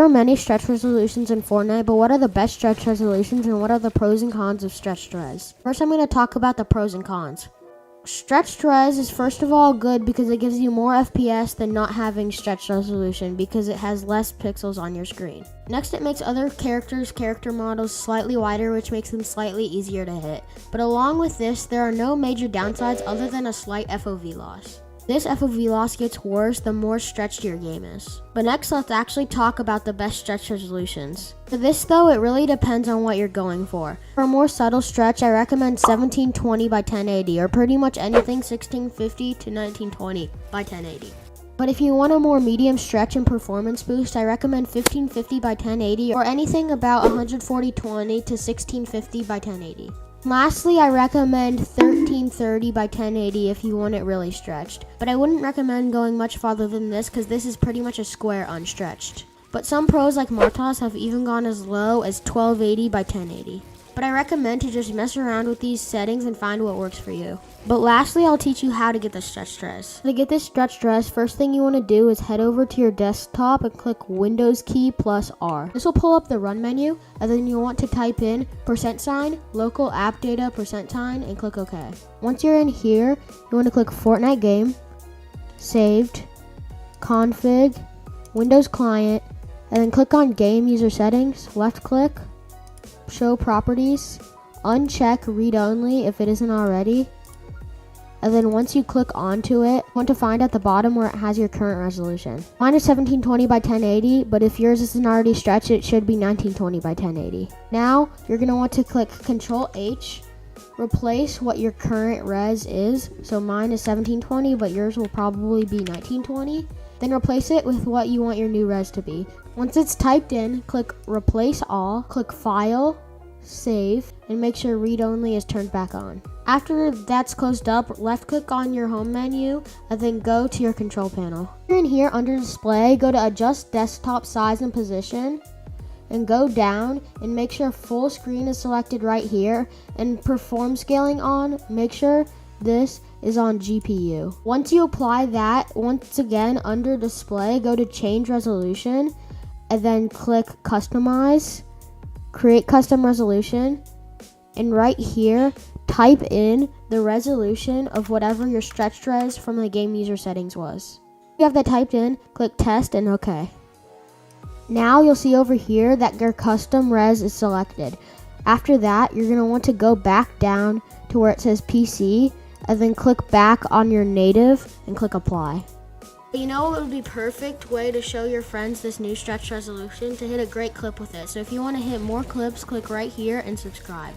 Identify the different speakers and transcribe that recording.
Speaker 1: are many stretch resolutions in Fortnite, but what are the best stretch resolutions and what are the pros and cons of stretched res? First, I'm going to talk about the pros and cons. Stretched res is first of all good because it gives you more FPS than not having stretched resolution because it has less pixels on your screen. Next, it makes other character models slightly wider, which makes them slightly easier to hit. But along with this, there are no major downsides other than a slight FOV loss. This FOV loss gets worse the more stretched your game is. But next, let's actually talk about the best stretch resolutions. For this though, it really depends on what you're going for. For a more subtle stretch, I recommend 1720 by 1080 or pretty much anything 1650 to 1920 by 1080. But if you want a more medium stretch and performance boost, I recommend 1550 by 1080 or anything about 14020 to 1650 by 1080. Lastly, I recommend 1330 by 1080 if you want it really stretched. But I wouldn't recommend going much farther than this because this is pretty much a square unstretched. But some pros like Martos have even gone as low as 1280 by 1080. But I recommend to just mess around with these settings and find what works for you. But lastly, I'll teach you how to get the stretched res. To get this stretched res, first thing you want to do is head over to your desktop and click Windows key plus R. This will pull up the run menu, and then you'll want to type in %, local app data %, and click OK. Once you're in here, you want to click Fortnite game, saved, config, Windows client, and then click on game user settings, left click, show properties, uncheck read only if it isn't already, and then once you click onto it, you want to find at the bottom where it has your current resolution. Mine is 1720 by 1080, but if yours isn't already stretched, it should be 1920 by 1080. Now, you're going to want to click Control H, replace what your current res is. So mine is 1720, but yours will probably be 1920. Then replace it with what you want your new res to be. Once it's typed in, click Replace All, click File, Save, and make sure Read Only is turned back on. After that's closed up, left click on your home menu and then go to your control panel. Here in here under Display, go to Adjust Desktop Size and Position and go down and make sure Full Screen is selected right here and Perform Scaling on. Make sure this is on GPU. Once you apply that, once again under Display, go to Change Resolution and then click Customize, Create Custom Resolution, and right here type in the resolution of whatever your stretched res from the game user settings was. If you have that typed in, click Test and OK. Now you'll see over here that your custom res is selected. After that, you're going to want to go back down to where it says PC and then click back on your native and click Apply. You know what would be perfect way to show your friends this new stretch resolution? To hit a great clip with it. So if you want to hit more clips, click right here and subscribe.